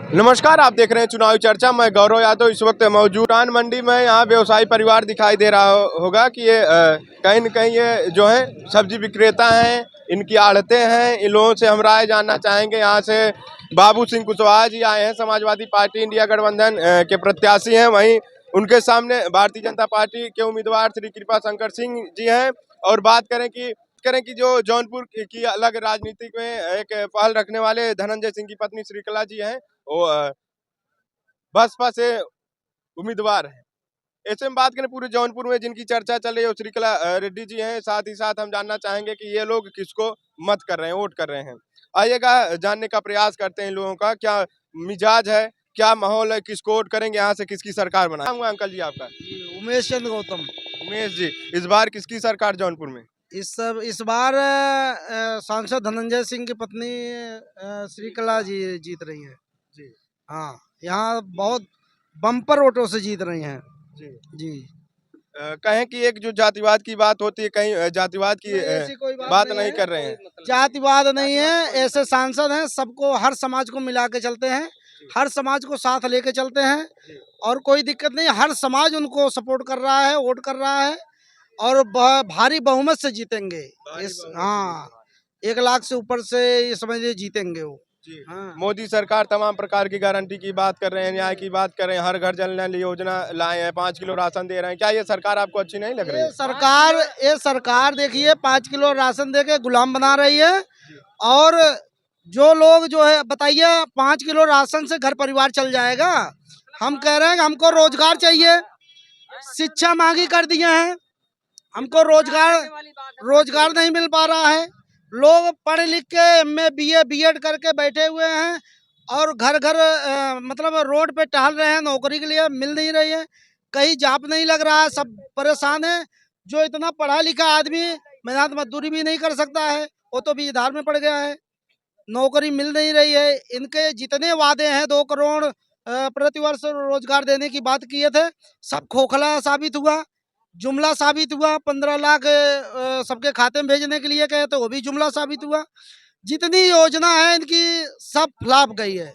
नमस्कार, आप देख रहे हैं चुनावी चर्चा। मैं गौरव यादव इस वक्त मौजूद किसान मंडी में। यहाँ व्यवसायी परिवार दिखाई दे रहा होगा कि ये कहीं न कहीं ये जो है सब्जी विक्रेता हैं, इनकी आड़तें हैं। इन लोगों से हम राय जानना चाहेंगे। यहाँ से बाबू सिंह कुशवाहा जी आए हैं, समाजवादी पार्टी इंडिया गठबंधन के प्रत्याशी हैं। वहीं उनके सामने भारतीय जनता पार्टी के उम्मीदवार श्री कृपा शंकर सिंह जी हैं। और बात करें कि जो जौनपुर की अलग राजनीति में एक पहल रखने वाले धनंजय सिंह की पत्नी श्रीकला जी हैं, वो बसपा से उम्मीदवार हैं। ऐसे में बात करें पूरे जौनपुर में जिनकी चर्चा चल रही है वो श्रीकला रेड्डी जी हैं। साथ ही साथ हम जानना चाहेंगे कि ये लोग किसको मत कर रहे हैं, वोट कर रहे हैं। आइएगा जानने का प्रयास करते हैं इन लोगों का क्या मिजाज है, क्या माहौल है, किसको वोट करेंगे, यहाँ से किसकी सरकार बनाएंगे। अंकल जी आपका? उमेश चंद्र गौतम। उमेश जी, इस बार किसकी सरकार जौनपुर में? इस बार सांसद धनंजय सिंह की पत्नी श्रीकला जी जीत रही हैं। जी हाँ, यहाँ बहुत बम्पर वोटों से जीत रही हैं। जी जी। कहें कि एक जो जातिवाद की बात होती है, कहीं जातिवाद की ऐसी कोई बात नहीं कर रहे हैं। जातिवाद नहीं है, ऐसे सांसद हैं, सबको हर समाज को मिला के चलते हैं, हर समाज को साथ लेके चलते हैं और कोई दिक्कत नहीं। हर समाज उनको सपोर्ट कर रहा है, वोट कर रहा है और भारी बहुमत से जीतेंगे। हाँ, 1 लाख से ऊपर से ये समझ लीजिए जीतेंगे वो। हाँ। मोदी सरकार तमाम प्रकार की गारंटी की बात कर रहे हैं, न्याय की बात कर रहे हैं, हर घर जल नल योजना लाए हैं, 5 किलो राशन दे रहे हैं। क्या ये सरकार आपको अच्छी नहीं लग रही है? ये सरकार देखिए 5 किलो राशन देके गुलाम बना रही है। और जो लोग जो है बताइए 5 किलो राशन से घर परिवार चल जाएगा? हम कह रहे हैं कि हमको रोजगार चाहिए, शिक्षा महंगी कर दिए हैं, हमको रोजगार नहीं मिल पा रहा है। लोग पढ़ लिख के एमए बीए बीएड करके बैठे हुए हैं और घर घर मतलब रोड पे टहल रहे हैं, नौकरी के लिए मिल नहीं रही है, कहीं जॉब नहीं लग रहा है, सब परेशान है। जो इतना पढ़ा लिखा आदमी मेहनत मजदूरी भी नहीं कर सकता है, वो तो बीधार में पड़ गया है, नौकरी मिल नहीं रही है। इनके जितने वादे हैं 2 करोड़ प्रतिवर्ष रोजगार देने की बात किए थे, सब खोखला साबित हुआ, जुमला साबित हुआ। 15 लाख सबके खाते में भेजने के लिए कहे तो वो भी जुमला साबित हुआ। जितनी योजना है इनकी सब फ्लॉप गई है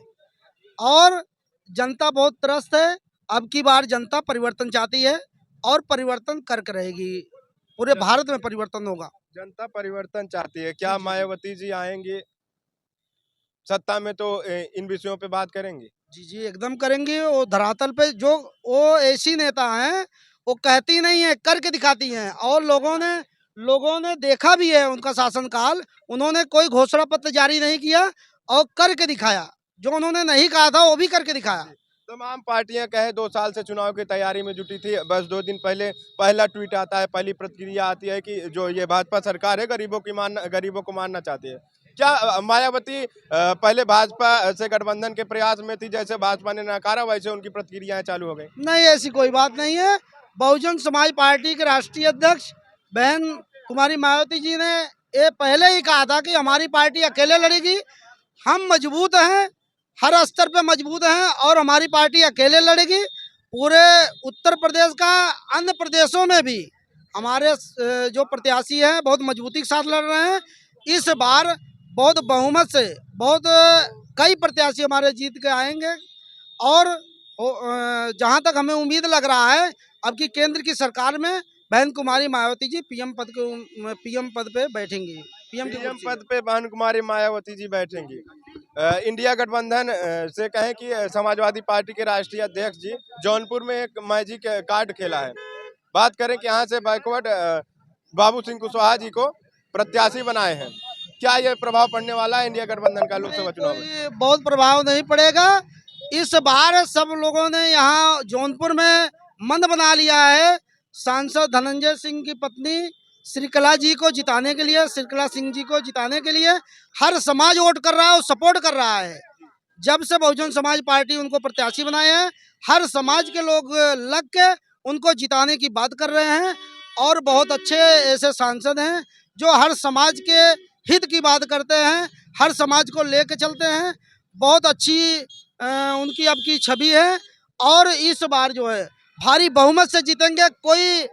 और जनता बहुत त्रस्त है। अब की बार जनता परिवर्तन चाहती है और परिवर्तन करके रहेगी। पूरे भारत में परिवर्तन होगा। जनता परिवर्तन चाहती है। क्या मायावती जी आएंगे सत्ता में तो इन विषयों पे बात करेंगे? जी जी, एकदम करेंगे। वो धरातल पे जो वो ऐसी नेता हैं, वो कहती नहीं है, करके दिखाती हैं। और लोगों ने देखा भी है उनका शासनकाल। उन्होंने कोई घोषणा पत्र जारी नहीं किया और करके दिखाया। जो उन्होंने नहीं कहा था वो भी करके दिखाया। तमाम पार्टियां कहे 2 साल से चुनाव की तैयारी में जुटी थी। बस 2 दिन पहले पहला ट्वीट आता है, पहली प्रतिक्रिया आती है कि जो ये भाजपा सरकार है गरीबों को मारना चाहती है। क्या मायावती पहले भाजपा से गठबंधन के प्रयास में थी, जैसे भाजपा ने नकारा वैसे उनकी प्रतिक्रियाएं चालू हो गई? नहीं, ऐसी कोई बात नहीं है। बहुजन समाज पार्टी के राष्ट्रीय अध्यक्ष बहन कुमारी मायावती जी ने ये पहले ही कहा था कि हमारी पार्टी अकेले लड़ेगी। हम मजबूत हैं, हर स्तर पे मजबूत हैं और हमारी पार्टी अकेले लड़ेगी। पूरे उत्तर प्रदेश का अन्य प्रदेशों में भी हमारे जो प्रत्याशी हैं बहुत मजबूती के साथ लड़ रहे हैं। इस बार बहुत बहुमत से कई प्रत्याशी हमारे जीत के आएंगे और जहां तक हमें उम्मीद लग रहा है अब की केंद्र की सरकार में बहन कुमारी मायावती जी पीएम पद पे बैठेंगी। पीएम पद पे बहन कुमारी मायावती जी बैठेंगी। इंडिया गठबंधन से कहें कि समाजवादी पार्टी के राष्ट्रीय अध्यक्ष जी जौनपुर में एक मैजिक कार्ड खेला है। बात करें कि यहाँ से बैकवर्ड बाबू सिंह कुशवाहा जी को प्रत्याशी बनाए हैं। क्या ये प्रभाव पड़ने वाला है इंडिया गठबंधन का लोकसभा चुनाव में? बहुत प्रभाव नहीं पड़ेगा। इस बार सब लोगों ने यहाँ जौनपुर में मन बना लिया है सांसद धनंजय सिंह की पत्नी श्रीकला जी को जिताने के लिए, श्रीकला सिंह जी को जिताने के लिए हर समाज वोट कर रहा है और सपोर्ट कर रहा है। जब से बहुजन समाज पार्टी उनको प्रत्याशी बनाए हैं, हर समाज के लोग लग के उनको जिताने की बात कर रहे हैं और बहुत अच्छे ऐसे सांसद हैं जो हर समाज के हित की बात करते हैं, हर समाज को लेके चलते हैं। बहुत अच्छी उनकी अब की छवि है और इस बार जो है भारी बहुमत से जीतेंगे। कोई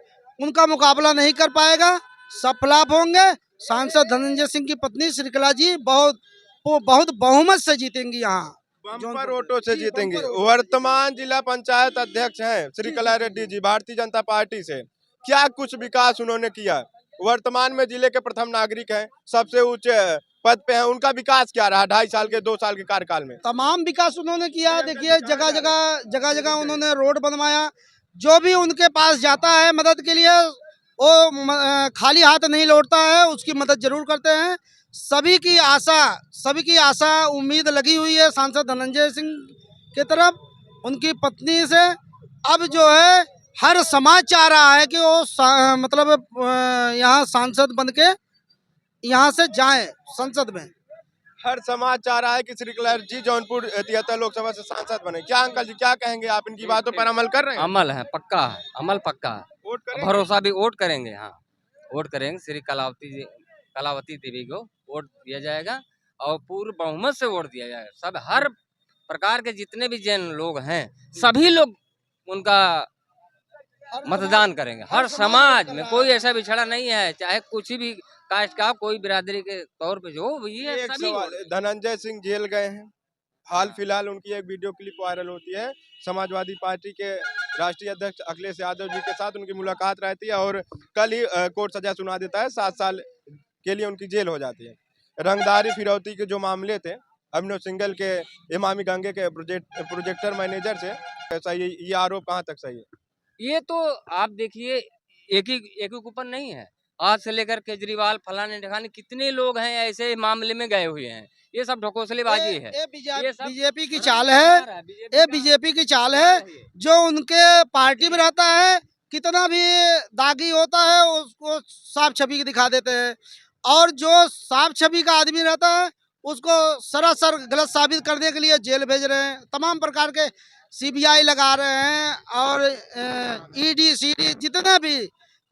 उनका मुकाबला नहीं कर पाएगा, सब फ्लॉप होंगे। सांसद धनंजय सिंह की पत्नी श्रीकला जी बहुत बहुमत से जीतेंगी यहाँ। बम्पर वोटों से जीतेंगे। वर्तमान जिला पंचायत अध्यक्ष हैं श्री कला रेड्डी जी, भारतीय जनता पार्टी से। क्या कुछ विकास उन्होंने किया? वर्तमान में जिले के प्रथम नागरिक हैं, सबसे ऊंचे पद पे हैं, उनका विकास क्या रहा 2.5 साल के 2 साल के कार्यकाल में? तमाम विकास उन्होंने किया है। देखिए जगह जगह उन्होंने रोड बनवाया। जो भी उनके पास जाता है मदद के लिए वो खाली हाथ नहीं लौटता है, उसकी मदद जरूर करते हैं। सभी की आशा उम्मीद लगी हुई है सांसद धनंजय सिंह की तरफ, उनकी पत्नी से। अब जो है हर समाज चाह रहा है कि वो मतलब यहाँ सांसद बन के यहाँ से जाएं संसद में। हर समाज चाह रहा है कि श्री कला जी जौनपुर 73 लोकसभा से सांसद बने। क्या अंकल जी क्या कहेंगे, आप इनकी बातों पर अमल कर रहे हैं? अमल है, पक्का है, अमल पक्का है। वोट करेंगे? भरोसा भी, वोट करेंगे। हाँ, वोट करेंगे। श्री कलावती देवी को वोट दिया जाएगा और पूर्ण बहुमत से वोट दिया जाएगा। सब हर प्रकार के जितने भी जैन लोग हैं सभी लोग उनका मतदान करेंगे। हर समाज में कोई ऐसा बिछड़ा नहीं है, चाहे कुछ भी कास्ट का, कोई बिरादरी के तौर पे जो भी है एक सभी सवाल, धनंजय सिंह जेल गए हैं, हाल फिलहाल उनकी एक वीडियो क्लिप वायरल होती है। समाजवादी पार्टी के राष्ट्रीय अध्यक्ष अखिलेश यादव जी के साथ उनकी मुलाकात रहती है और कल ही कोर्ट सजा सुना देता है, 7 साल के लिए उनकी जेल हो जाती है। रंगदारी फिरौती के जो मामले थे, अभिनव सिंघल के इमामी गंगे के प्रोजेक्टर मैनेजर से, सही ये आरोप कहाँ तक सही है? ये तो आप देखिए एक ही ऊपर नहीं है। आज से लेकर केजरीवाल फलाने ढकाने कितने लोग हैं ऐसे मामले में गए हुए हैं। ये सब ढकोसलेबाजी है। ये बीजेपी की चाल है, ये बीजेपी की चाल है। जो उनके पार्टी में रहता है कितना भी दागी होता है उसको साफ छवि दिखा देते हैं, और जो साफ छवि का आदमी रहता है उसको सरासर गलत साबित करने के लिए जेल भेज रहे हैं। तमाम प्रकार के सीबीआई लगा रहे हैं और ईडी सीडी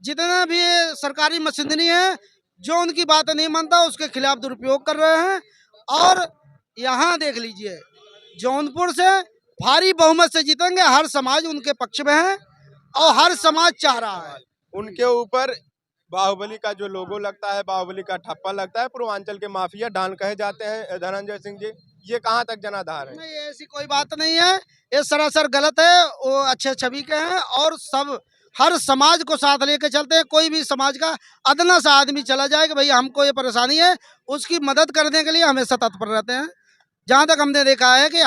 जितना भी सरकारी मशीनरी है, जो उनकी बात नहीं मानता उसके खिलाफ दुरुपयोग कर रहे हैं। और यहाँ देख लीजिए जौनपुर से भारी बहुमत से जीतेंगे। हर समाज उनके पक्ष में है और हर समाज चाह रहा है। उनके ऊपर बाहुबली का जो लोगो लगता है, बाहुबली का ठप्पा लगता है, पूर्वांचल के माफिया डॉन कहे जाते हैं धनंजय सिंह जी। ये कहाँ तक जनाधार है? नहीं, ऐसी कोई बात नहीं है, ये सरासर गलत है। वो अच्छे छवि के हैं और सब हर समाज को साथ लेके चलते हैं। कोई भी समाज का अदना सा आदमी चला जाए कि भाई हमको ये परेशानी है, उसकी मदद करने के लिए हमेशा तत्पर रहते हैं। जहाँ तक हमने देखा है कि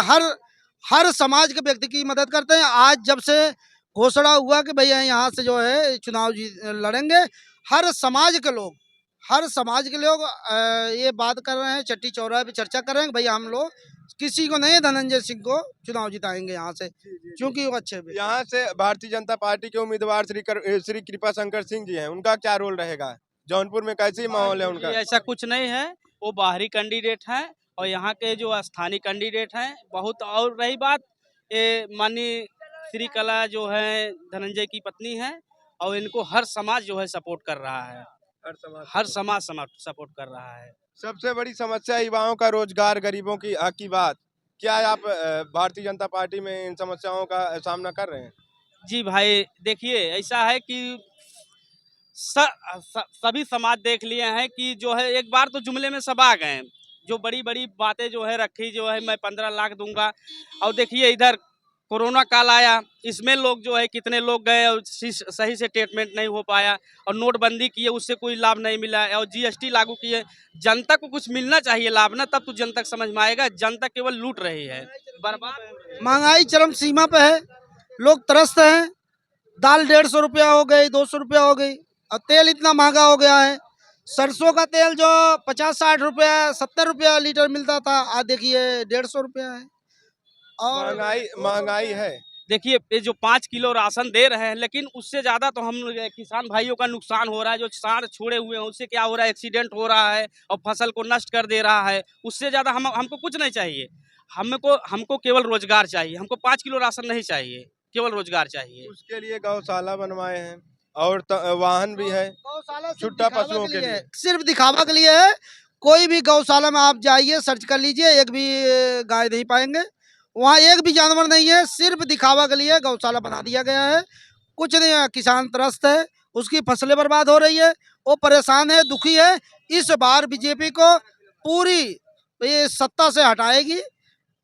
हर समाज के व्यक्ति की मदद करते हैं। आज जब से घोषणा हुआ कि भैया यहाँ से जो है चुनाव लड़ेंगे, हर समाज के लोग ये बात कर रहे हैं, चट्टी चौराहे पे चर्चा कर रहे हैं कि भैया हम लोग किसी को नहीं, धनंजय सिंह को चुनाव जिताएंगे यहाँ से, क्योंकि वो अच्छे भी। यहाँ से भारतीय जनता पार्टी के उम्मीदवार श्री कृपा शंकर सिंह जी हैं, उनका क्या रोल रहेगा? जौनपुर में कैसी माहौल है उनका? ऐसा कुछ नहीं है, वो बाहरी कैंडिडेट हैं और यहाँ के जो स्थानीय कैंडिडेट हैं बहुत। और रही बात ये माननीय श्री कला जो है धनंजय की पत्नी है, और इनको हर समाज जो है सपोर्ट कर रहा है। हर समाज सपोर्ट कर रहा है। सबसे बड़ी समस्या युवाओं का रोजगार, गरीबों की हक की बात, क्या आप भारतीय जनता पार्टी में इन समस्याओं का सामना कर रहे हैं? जी भाई देखिए, ऐसा है कि सभी समाज देख लिए हैं कि जो है एक बार तो जुमले में सब आ गए। जो बड़ी बड़ी बातें जो है रखी, जो है मैं 15 लाख दूंगा, और देखिए इधर कोरोना काल आया, इसमें लोग जो है कितने लोग गए और सही से ट्रीटमेंट नहीं हो पाया, और नोटबंदी किए उससे कोई लाभ नहीं मिला, और जीएसटी लागू किए। जनता को कुछ मिलना चाहिए लाभ ना, तब तो जनता समझ में आएगा। जनता केवल लूट रही है, बर्बाद। महंगाई चरम सीमा पे है, लोग त्रस्त हैं। दाल 150 रुपया हो गई, 200 रुपया हो गई, और तेल इतना महंगा हो गया है। सरसों का तेल जो 50-60 रुपया 70 रुपया लीटर मिलता था, आज देखिए 150 रुपया है। और महंगाई है। देखिए ये जो 5 किलो राशन दे रहे हैं, लेकिन उससे ज़्यादा तो हम किसान भाइयों का नुकसान हो रहा है। जो साढ़ छोड़े हुए हैं उससे क्या हो रहा है, एक्सीडेंट हो रहा है और फसल को नष्ट कर दे रहा है। उससे ज़्यादा हमको कुछ नहीं चाहिए। हमको केवल रोजगार चाहिए। हमको 5 किलो राशन नहीं चाहिए, केवल रोजगार चाहिए। उसके लिए गौशाला बनवाए हैं और वाहन भी है, छुट्टा पशुओं के लिए, सिर्फ दिखावा के लिए है। कोई भी गौशाला में आप जाइए, सर्च कर लीजिए, एक भी गाय नहीं पाएंगे, वहाँ एक भी जानवर नहीं है। सिर्फ दिखावा के लिए गौशाला बना दिया गया है, कुछ नहीं है। किसान त्रस्त है, उसकी फसलें बर्बाद हो रही है, वो परेशान है, दुखी है। इस बार बीजेपी को पूरी ये सत्ता से हटाएगी,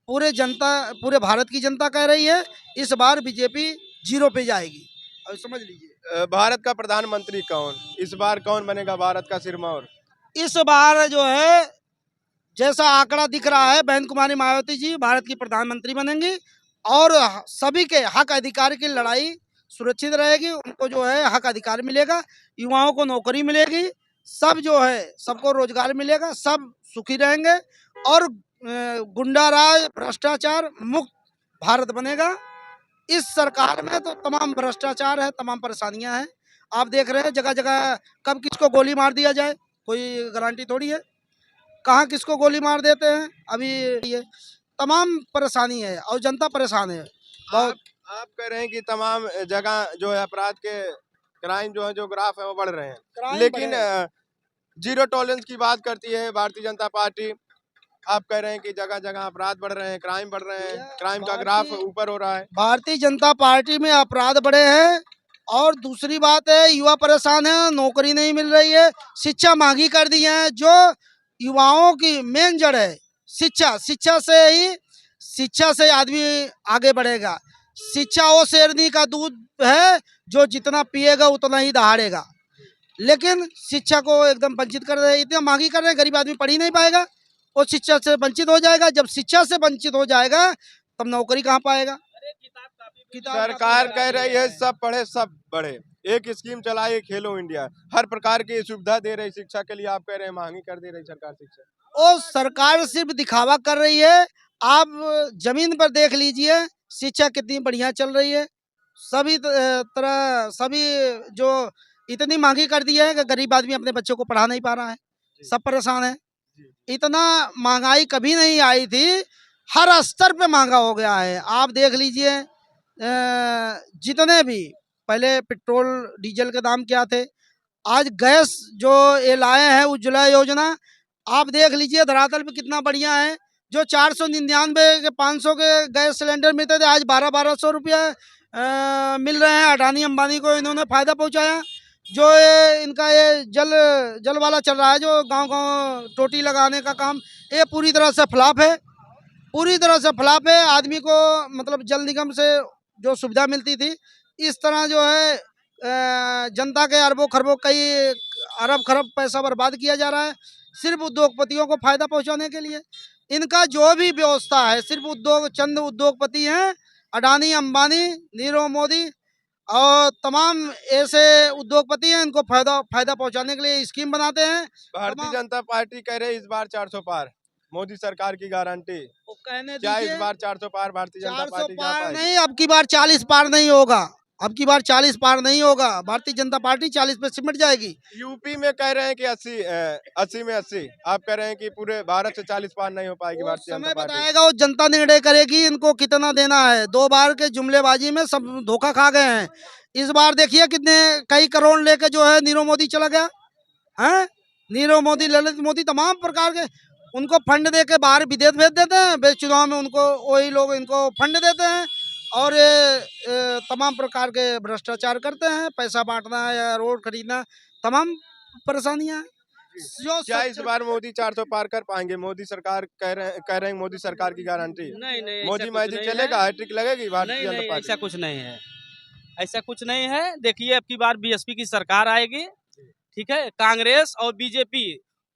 पूरे भारत की जनता कह रही है इस बार बीजेपी 0 पे जाएगी। अब समझ लीजिए भारत का प्रधानमंत्री कौन, इस बार कौन बनेगा भारत का सिरमौर? इस बार जो है जैसा आंकड़ा दिख रहा है बहन कुमारी मायावती जी भारत की प्रधानमंत्री बनेंगी और सभी के हक अधिकार की लड़ाई सुरक्षित रहेगी। उनको जो है हक अधिकार मिलेगा, युवाओं को नौकरी मिलेगी, सब जो है सबको रोजगार मिलेगा, सब सुखी रहेंगे और गुंडा राज भ्रष्टाचार मुक्त भारत बनेगा। इस सरकार में तो तमाम भ्रष्टाचार है, तमाम परेशानियां हैं। आप देख रहे हैं जगह जगह कब किसको गोली मार दिया जाए कोई गारंटी थोड़ी है, कहाँ किसको गोली मार देते हैं। अभी ये तमाम परेशानी है और जनता परेशान है बहुत। आप कह रहे हैं कि तमाम जगह जो है अपराध के क्राइम जो है जो ग्राफ है वो बढ़ रहे हैं, क्राइम लेकिन बढ़े। जीरो टॉलरेंस की बात करती है भारतीय जनता पार्टी। आप कह रहे हैं कि जगह जगह अपराध बढ़ रहे हैं, क्राइम बढ़ रहे हैं, क्राइम का ग्राफ ऊपर हो रहा है। भारतीय जनता पार्टी में अपराध बढ़े हैं और दूसरी बात है युवा परेशान है, नौकरी नहीं मिल रही है, शिक्षा महंगी कर दी है। जो युवाओं की मेन जड़ है शिक्षा, शिक्षा से आदमी आगे बढ़ेगा। शिक्षा वो शेरनी का दूध है जो जितना पिएगा उतना ही दहाड़ेगा, लेकिन शिक्षा को एकदम वंचित कर रहे हैं, इतना महंगी कर रहे हैं, गरीब आदमी पढ़ ही नहीं पाएगा, वो शिक्षा से वंचित हो जाएगा। जब शिक्षा से वंचित हो जाएगा तब नौकरी कहाँ पाएगा। सरकार कह रही है सब पढ़े सब बढ़े, एक स्कीम चलाई खेलो इंडिया, हर प्रकार की सुविधा दे रही शिक्षा के लिए। आप कह रहे हैं महंगी कर दे रही सरकार शिक्षा। वो सरकार सिर्फ दिखावा कर रही है। आप जमीन पर देख लीजिए शिक्षा कितनी बढ़िया चल रही है। सभी तरह सभी जो इतनी महंगी कर दी है कि गरीब आदमी अपने बच्चों को पढ़ा नहीं पा रहा है, सब परेशान है। इतना महंगाई कभी नहीं आई थी, हर स्तर पे महंगा हो गया है। आप देख लीजिए जितने भी पहले पेट्रोल डीजल के दाम क्या थे, आज गैस जो ये लाए हैं उज्ज्वला योजना, आप देख लीजिए धरातल पे कितना बढ़िया है। जो 499 के 500 के गैस सिलेंडर मिलते थे आज 1200 रुपया मिल रहे हैं। अडानी अंबानी को इन्होंने फायदा पहुंचाया। जो ये इनका ये जल वाला चल रहा है जो गांव टोटी लगाने का काम, ये पूरी तरह से फ्लॉप है, पूरी तरह से फ्लॉप है। आदमी को मतलब जल निगम से जो सुविधा मिलती थी, इस तरह जो है जनता के अरबों खरबों कई अरब खरब पैसा बर्बाद किया जा रहा है सिर्फ उद्योगपतियों को फायदा पहुंचाने के लिए। इनका जो भी व्यवस्था है सिर्फ चंद उद्योगपति हैं, अडानी अंबानी नीरव मोदी और तमाम ऐसे उद्योगपति हैं, इनको फायदा पहुंचाने के लिए स्कीम बनाते हैं। भारतीय जनता पार्टी कह रही है इस बार 400 पार, मोदी सरकार की गारंटी। कहने क्या दीजिए इस बार 400 पार भारतीय जनता 400 पार्टी जा पार पाएगी? नहीं, अब की बार 40 पार नहीं होगा, अब की बार 40 पार नहीं होगा। भारतीय जनता पार्टी 40 पे सिमट जाएगी। यूपी में कह रहे हैं कि 80 में 80, आप कह रहे हैं कि पूरे भारत से 40 पार नहीं हो पाएगी वो भारतीय समय जनता पार्टी। बताएगा, वो जनता निर्णय करेगी इनको कितना देना है। 2 बार के जुमलेबाजी में सब धोखा खा गए हैं। इस बार देखिए कितने कई करोड़ लेके जो है नीरव मोदी चला गया है। नीरव मोदी, ललित मोदी, तमाम प्रकार के उनको फंड दे के बाहर विदेश भेज देते हैं। चुनाव में उनको वही लोग इनको फंड देते हैं और ये तमाम प्रकार के भ्रष्टाचार करते हैं। पैसा बांटना या रोड खरीदना, तमाम परेशानियां जो क्या इस बार मोदी 400 पार कर पाएंगे? मोदी सरकार कह रहे हैं मोदी सरकार की गारंटी। नहीं नहीं, मोदी मैजिक चलेगा, हैट्रिक लगेगी भारतीय जनता नहीं, पार्टी। ऐसा कुछ नहीं है, ऐसा कुछ नहीं है। देखिए अब की बार बीएसपी की सरकार आएगी, ठीक है। कांग्रेस और बीजेपी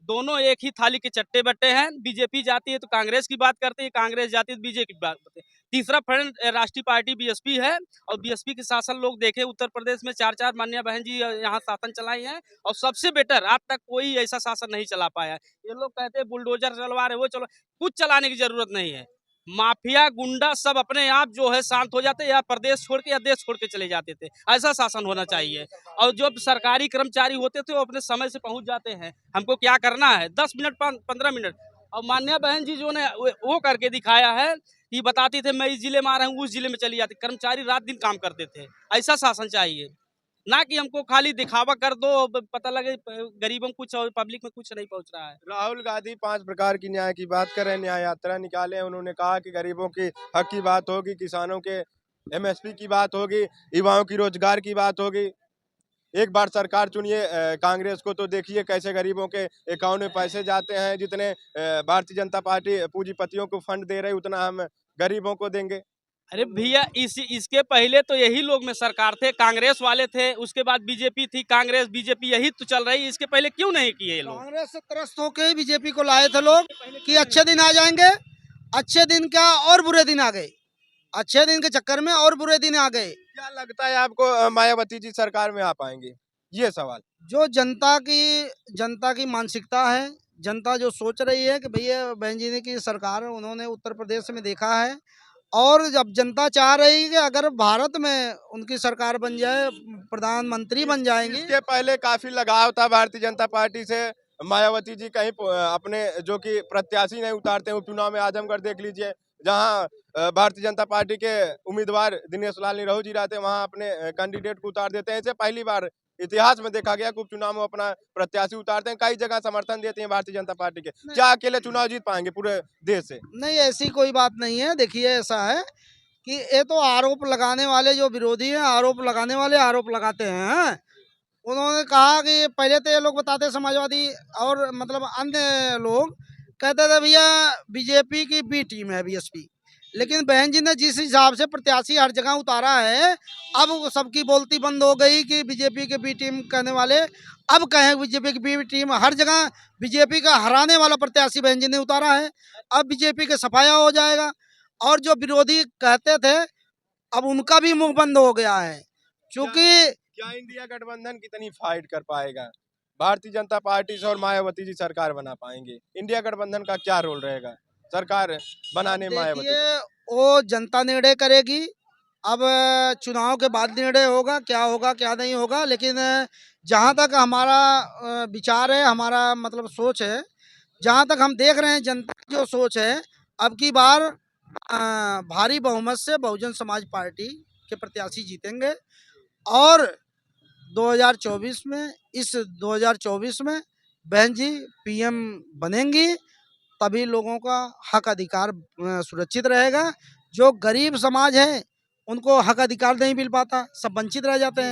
दोनों एक ही थाली के चट्टे बट्टे हैं। बीजेपी जाती है तो कांग्रेस की बात करती है, कांग्रेस जाती है तो बीजेपी की बात करती है। तीसरा फ्रंट राष्ट्रीय पार्टी बीएसपी है और बीएसपी के शासन लोग देखे उत्तर प्रदेश में 4 मान्या बहन जी यहाँ शासन चलाई हैं और सबसे बेटर आज तक कोई ऐसा शासन नहीं चला पाया। ये लोग कहते हैं बुलडोजर चलवा रहे, वो चलो, कुछ चलाने की जरूरत नहीं है। माफिया गुंडा सब अपने आप जो है शांत हो जाते, या प्रदेश छोड़ के या देश छोड़ के चले जाते थे। ऐसा शासन होना चाहिए। और जो सरकारी कर्मचारी होते थे वो अपने समय से पहुंच जाते हैं। हमको क्या करना है 10 मिनट 15 मिनट। और मान्या बहन जी जो ने वो करके दिखाया है कि बताती थे मैं इस जिले में आ रहा हूँ, उस जिले में चली जाती। कर्मचारी रात दिन काम करते थे। ऐसा शासन चाहिए, ना कि हमको खाली दिखावा कर दो, पता लगे गरीबों में कुछ और पब्लिक में कुछ नहीं पहुंच रहा है। राहुल गांधी 5 प्रकार की न्याय की बात कर रहे हैं, न्याय यात्रा निकाले। उन्होंने कहा कि गरीबों की हक की बात होगी, किसानों के एमएसपी की बात होगी, युवाओं की रोजगार की बात होगी। एक बार सरकार चुनिए कांग्रेस को, तो देखिए कैसे गरीबों के अकाउंट में पैसे जाते हैं। जितने भारतीय जनता पार्टी पूंजीपतियों को फंड दे रही, उतना हम गरीबों को देंगे। अरे भैया इसके पहले तो यही लोग में सरकार थे, कांग्रेस वाले थे, उसके बाद बीजेपी थी, कांग्रेस बीजेपी यही तो चल रही है। इसके पहले क्यों नहीं किए ये लोग? कांग्रेस से त्रस्त होके ही बीजेपी को लाए थे लोग कि अच्छे दिन आ जाएंगे। अच्छे दिन क्या, और बुरे दिन आ गए। अच्छे दिन के चक्कर में और बुरे दिन आ गए। क्या लगता है आपको मायावती जी सरकार में आ पाएंगे? ये सवाल। जो जनता की मानसिकता है, जनता जो सोच रही है कि भैया बहन जी ने की सरकार उन्होंने उत्तर प्रदेश में देखा है, और जब जनता चाह रही है कि अगर भारत में उनकी सरकार बन जाए, प्रधानमंत्री बन जाएंगे। इसके पहले काफी लगाव था भारतीय जनता पार्टी से। मायावती जी कहीं अपने जो कि प्रत्याशी नहीं उतारते, उपचुनाव में आजमगढ़ देख लीजिए, जहां भारतीय जनता पार्टी के उम्मीदवार दिनेश लाल निरहू जी रहते हैं, वहां अपने कैंडिडेट को उतार देते हैं। इसे पहली बार इतिहास में देखा गया कि उपचुनाव में अपना प्रत्याशी उतारते हैं। कई जगह समर्थन देते हैं भारतीय जनता पार्टी के। क्या अकेले चुनाव जीत पाएंगे पूरे देश से? नहीं, ऐसी कोई बात नहीं है। देखिए, ऐसा है कि ये तो आरोप लगाने वाले जो विरोधी हैं, आरोप लगाने वाले आरोप लगाते हैं। उन्होंने कहा कि पहले तो ये लोग बताते, समाजवादी और मतलब अन्य लोग कहते थे भैया बीजेपी की बी टीम है बीएसपी, लेकिन बहन जी ने जिस हिसाब से प्रत्याशी हर जगह उतारा है, अब वो सबकी बोलती बंद हो गई कि बीजेपी के बी टीम कहने वाले अब कहें बीजेपी की बी टीम। हर जगह बीजेपी का हराने वाला प्रत्याशी बहन जी ने उतारा है। अब बीजेपी के सफाया हो जाएगा, और जो विरोधी कहते थे अब उनका भी मुंह बंद हो गया है। क्योंकि क्या इंडिया गठबंधन कितनी फाइट कर पाएगा? भारतीय जनता पार्टी से और मायावती जी सरकार बना पाएंगे? इंडिया गठबंधन का क्या रोल रहेगा सरकार बनाने में मायावती का? देखिए, वो जनता निर्णय करेगी। अब चुनाव के बाद निर्णय होगा क्या नहीं होगा। लेकिन जहाँ तक हमारा विचार है, हमारा मतलब सोच है, जहाँ तक हम देख रहे हैं जनता की जो सोच है, अब की बार भारी बहुमत से बहुजन समाज पार्टी के प्रत्याशी जीतेंगे। और 2024 में, इस 2024 में बहन जी पीएम बनेंगी, तभी लोगों का हक अधिकार सुरक्षित रहेगा। जो गरीब समाज है उनको हक अधिकार नहीं मिल पाता, सब वंचित रह जाते हैं।